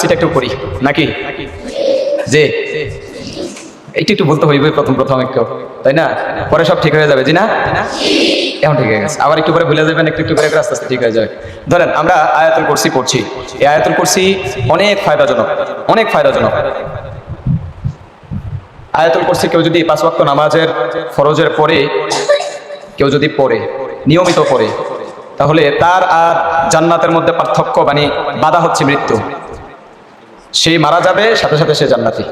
কুরসিটা একটু করি নাকি? যে একটু বলতে হইবে প্রথম একটু, তাই না? পরে সব ঠিক হয়ে যাবে, জি না? এখন ঠিক হয়ে গেছে, আবার একটু করে ভুলে যাবেন, একটু করে আস্তে আস্তে ঠিক হয়ে যাবে। ধরেন আমরা আয়াতুল কুরসি পড়ছি, এই আয়াতুল কুরসি অনেক ফায়দাজনক, অনেক ফায়দাজনক। আয়াতুল কুরসি কেউ যদি 5 ওয়াক্ত নামাজের ফরজের পরে কেউ যদি পড়ে, নিয়মিত পড়ে, তাহলে তার আর জান্নাতের মধ্যে পার্থক্য, মানে বাধা হচ্ছে মৃত্যু। সে মারা যাবে, সাথে সাথে সে জান্নাতি।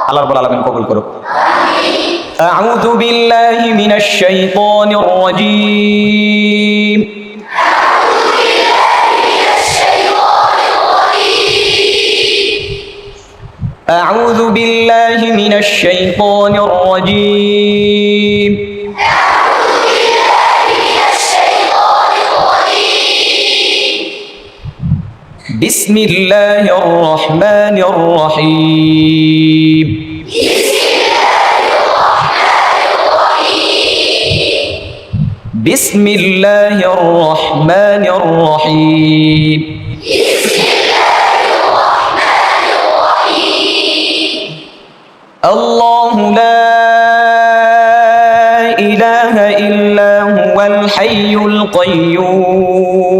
আল্লাহ রাব্বুল আলামিন কবুল করুক। আউযু বিল্লাহি মিনাশ শাইতানির রাজীম। আউযু বিল্লাহি মিনাশ শাইতানির রাজীম। বিসমিল্লাহির রহমানির রহিম। বিসমিল্লাহির রহমানির রহিম। আল্লাহু লা ইলাহা ইল্লা হুয়াল হাইয়ুল কাইয়্যুম।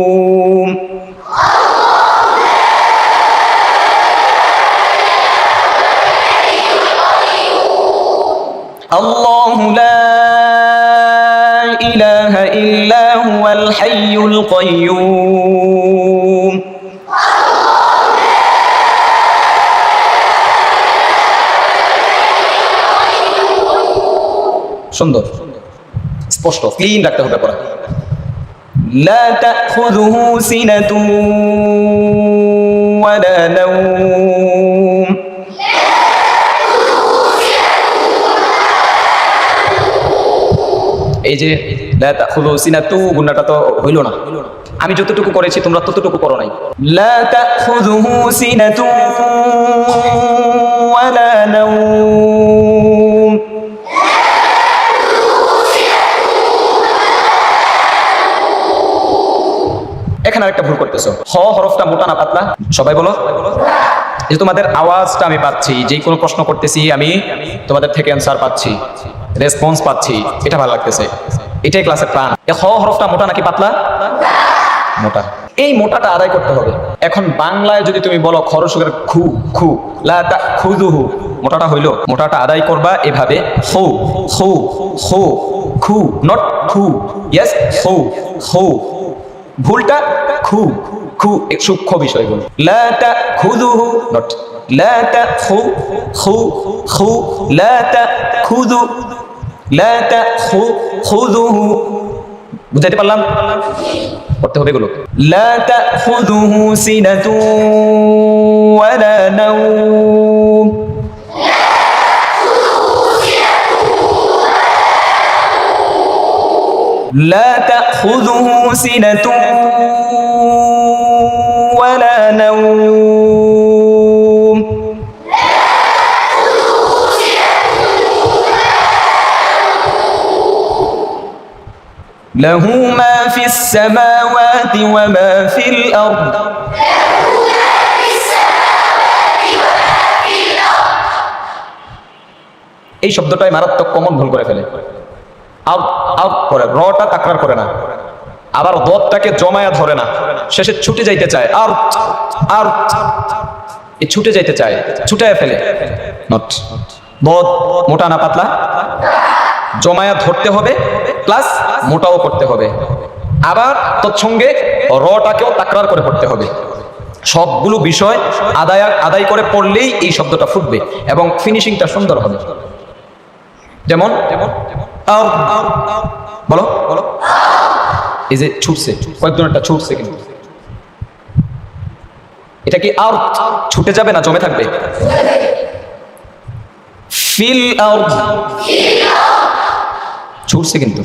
আল্লাহু লা ইলাহা ইল্লা হুয়াল হাইয়ুল কাইয়্যুম। সুন্দর, স্পষ্ট, ক্লিন রাখতে হবে পড়া। লা তাখুযুহু সিনাতুন ওয়ালা নাওম। এই যে লা তাখুযু সিনাতু গুণাটা তো হইল না, আমি যতটুকু করেছি তোমরা ততটুকু করো নাই। লা তাখুযুহু সিনাতু ওয়ালা নাওম। এখানে আরেকটা ভুল করতেছো, হ হরফটা মোটা না পাতলা? সবাই বলো। এই যে তোমাদের আওয়াজটা আমি পাচ্ছি, যে কোনো প্রশ্ন করতেছি আমি তোমাদের থেকে অ্যান্সার পাচ্ছি, রেসপন্স পাচ্ছি, এটা ভালো লাগতেছে, এটাই ক্লাসের প্রাণ। হ হরফটা মোটা নাকি পাতলা? মোটা। এই মোটাটা আদায় করতে হবে। এখন বাংলায় যদি তুমি বলো খরচের খু খু লা তা খুযুহু, মোটাটা হইলো, মোটাটা আদায় করবা এভাবে, খু খু খু খু, নট খু। ইয়েস, খু খু। ভুলটা খু খু, এক সূক্ষ্ম বিষয়গুলো। লা তা খুযুহু, নট লা তা খু খু খু, লা তা খুযু, লা তা খু খুযুহু। বুঝাইতে পারলাম? পড়তে হবে এগুলো। লা তাখুযুহু সিনাতুন ওয়ালা নাওম। লা তাখুযুহু সিনাতুন ওয়ালা নাওম। له ما في السماوات وما في الأرض। এই শব্দটাই মারাত্মক কমন ভুল করে ফেলে। আউট আউট করে, রটা তাকরার করে না, আবার দতটাকে জমায়া ধরে না, শেষে ছুটে যাইতে চায়, আর আর এই ছুটে যাইতে চায়, ছুটায় ফেলে। নট। দত মোটা না পাতলা? জমায়া ধরতে হবে, প্লাস মোটাও করতে হবে, আবার তৎসঙ্গে রটাকেও তাকরার করে পড়তে হবে। সবগুলো বিষয় আদায় করে পড়লেই এই শব্দটা ফুটবে এবং ফিনিশিংটা সুন্দর হবে। যেমন বলো বলো, এই যে ছুটছে, কয়েকজনেরটা ছুটছে, কিন্তু এটা কি আর ছুটে যাবে না জমে থাকবে? ফিল আউট, ছুটছে কিন্তু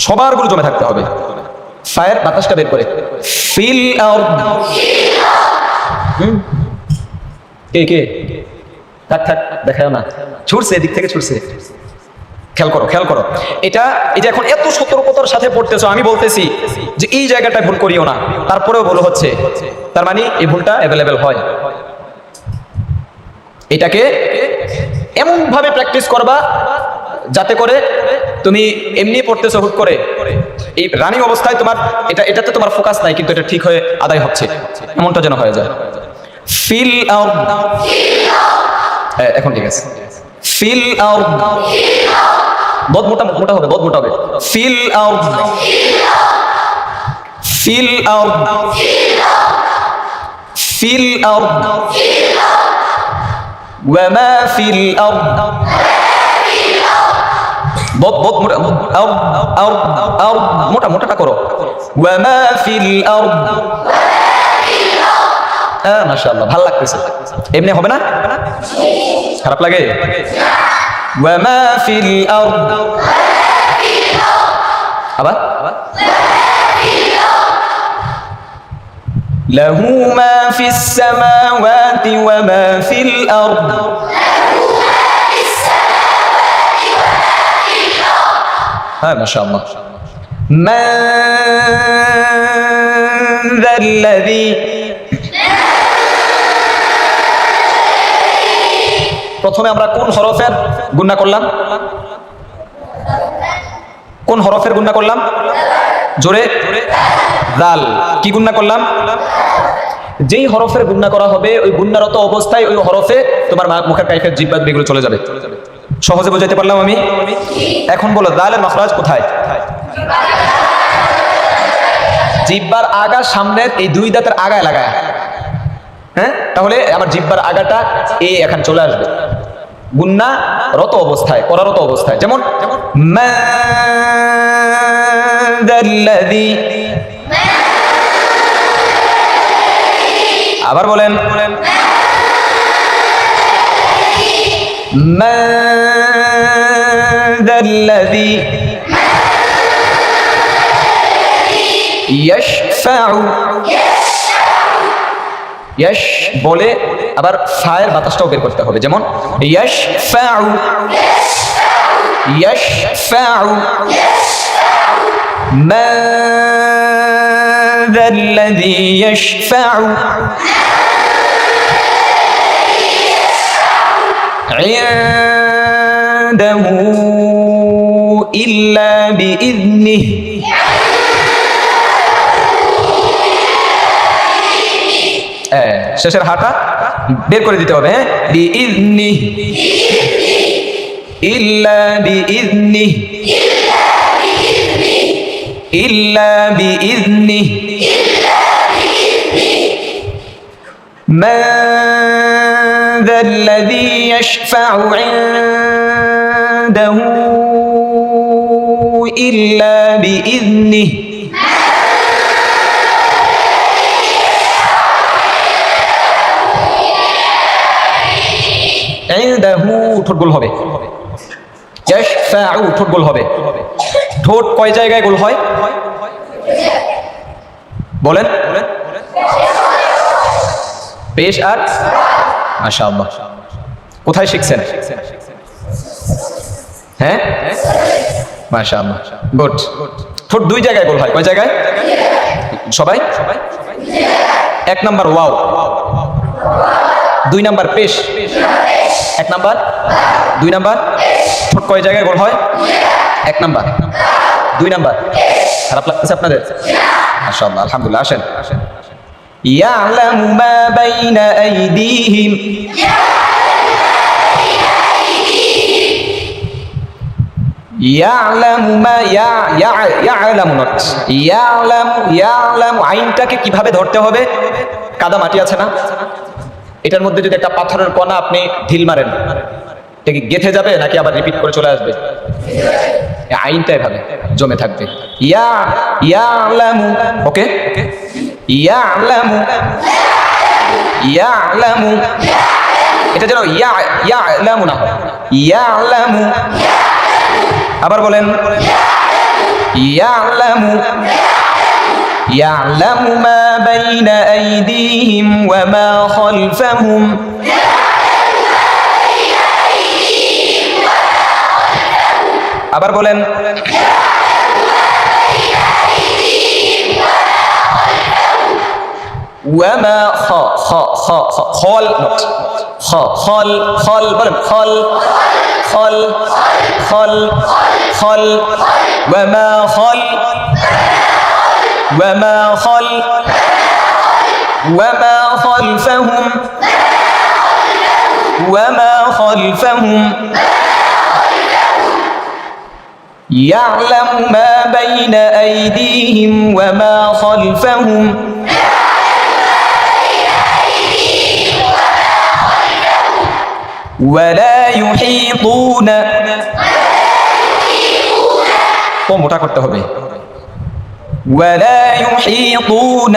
সবার গুলো জমে থাকতে হবে। ফায়ার, বাতাসটা বের করে, ফিল আউট। কে কে? থাক থাক, দেখাও না, ছুটছে, এদিক থেকে ছুটছে। খেয়াল করো, খেয়াল করো, এটা এখন এত সতর্কতার সাথে পড়তেছো, আমি বলতেছি যে এই জায়গাটা ভুল করিও না, তারপরেও ভুল হচ্ছে। তার মানে এই ভুলটা অ্যাভেলেবেল হয়। এটাকে এমন ভাবে প্র্যাকটিস করবা যাতে করে তুমি এমনি পড়তেছো হুট করে, এই রানিং অবস্থায় তোমার এটাতে তোমার ফোকাস নাই, কিন্তু এটা ঠিক হয়ে আদায় হচ্ছে, এমনটা যেন হয়ে যায়। ফিল আউট, এখন ঠিক আছে। ফিল আউট, বহুত মোটা মোটা হবে, বহুত মোটা হবে। Fill out, fill out, fill out, ওয়ামা ফিল আউট, বহুত বহুত মোটা, আউট আউট আউট, মোটা মোটাটা করো। ওয়ামা ফিল আউট, মাশাআল্লাহ, ভালো লাগতেছে। এমনি হবে না? খারাপ লাগে? ওয়ামা ফিল আউট, আবার লাহু মা ফিস সামাওয়াতি ওয়া মা ফিল আরদ, মাশাআল্লাহ। মান যাল্লাযী, প্রথমে আমরা কোন হরফের গুণনা করলাম? কোন হরফের গুণনা করলাম? জোরে, দাল। কি গুণনা করলাম? যেই হরফের গুণনা করা হবে ওই গুণনারত অবস্থায় ওই হরফে তোমার মুখের কাইফের জিহ্বা এগুলো চলে যাবে। সহজে বুঝাইতে পারলাম আমি? এখন বলো দালের মাখরাজ কোথায়? জিহ্বার আগা সামনের এই দুই দাঁতের আগায় লাগায়। হ্যাঁ, তাহলে আমার জিহ্বার আগাটা এই এখানে চলে আসবে গুণনা রত অবস্থায়, করারত অবস্থায়। যেমন মাদাল্লাযী, আবার বলেন মাদাল্লাযী ইয়াশফাউ, ইয়াশ বলে আবার ফায়ের বাতাসটাও বের করতে হবে। যেমন ইয়াশফাউ, ইয়াশফাউ, মাযাল্লাযী ইয়াশফাউ ইনদাহু ইল্লা বিইذনিহি, শেষের হাটা বের করে দিতে হবে। হ্যাঁ, বিইذনিহি, ইল্লা বিইذনিহি, ইল্লা বিইذনিহি, মান যাল্লাযী ইয়াশফাউ ইনদাহু ইল্লা বিইذনিহি। ঠোঁট গোল হবে, ঠোঁট গোল হবে। ঠোঁট কয় জায়গায় গোল হয় বলেন? পেশ আর, মাশাআল্লাহ। কোথায় শিখছেন? হ্যাঁ, মাশাআল্লাহ, গুড। ঠোঁট দুই জায়গায় গোল হয়, কয় জায়গায়? সবাই? এক নাম্বার ওয়াও, দুই নাম্বার পেশ, এক নাম্বার, দুই নাম্বার। ঠোঁট কয় জায়গায় গোল হয়? এক নাম্বার, দুই নাম্বার। খারাপ লাগতেছে আপনাদের? মাশাআল্লাহ, আলহামদুলিল্লাহ। আসেন, ইয়ালামু মা বাইনা আইদিহিম, ইয়ালামু মা ইয়ালামু নট ইয়ালামু, ইয়ালামু। আইনটাকে কিভাবে ধরতে হবে? কাদা মাটি আছে না, এটার মধ্যে যদি একটা পাথরের কণা আপনি ঢিল মারেন, এটা কি গেঁথে যাবে নাকি আবার রিপিট করে চলে আসবে? আইনটা এভাবে জমে থাকবে। ইয়ালামু, ওকে, ইয়ালামু, ইয়ালামু। এটা যেন ইয়ালামু না হয়, ইয়ালামু। আবার বলেন ইয়ালামু, ইয়ালামু মা বাইনা আইদিহিম ওয়া মা খালফাহুম, আবার বলেন وما خال not خال বলেন خال وما خلفهم يعلم ما بين أيديهم وما خلفهم ولا يحيطون তো মোটা করতে হবে ولا يحيطون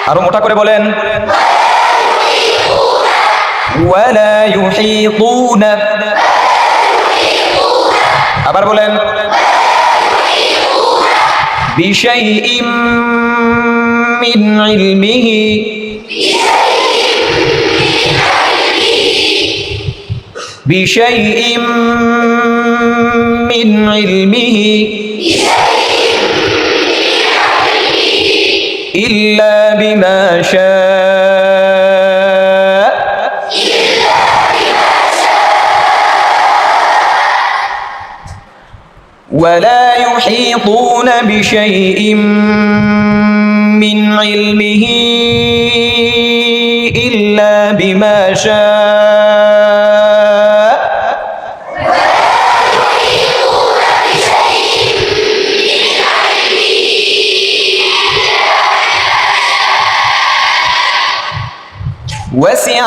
আরো মোটা করে বলেন ولا يحيطون আবার বলেন بشيء من علمه بشيء من علمه إلا بما شاء ولا يحيطون بشيء من علمه إلا بما شاء وسع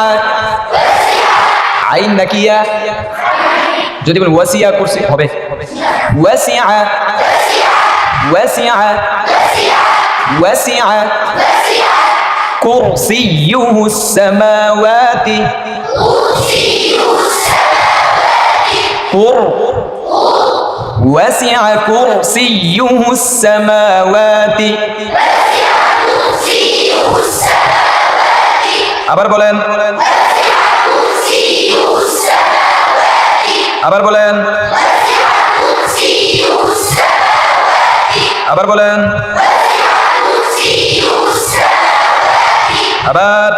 عين نكية যদি বলেন ওয়াসিয়া কুরসি হবে وسع كرسيه السماوات وسع كرسيه السماوات আবার বলেন আবার বলেন আবার বলেন আবার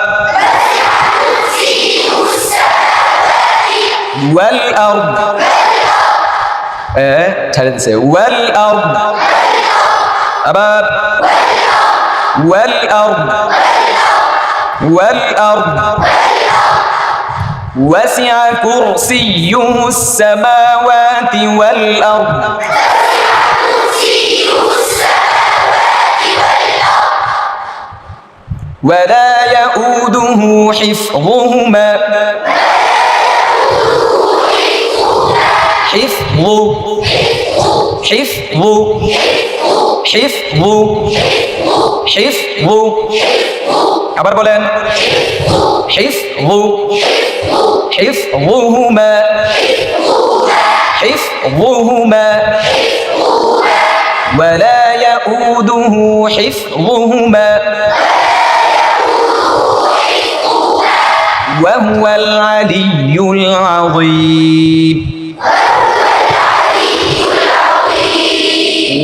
والأرض ছেড়ে দিছে والأرض আবার والأرض وسع كرسيه السماوات والأرض ولا يؤوده حفظهما حفظ আবার বলেন حفظهما ولا يؤوده حفظهما وهو العلي العظيم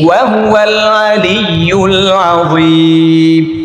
وهو العلي العظيم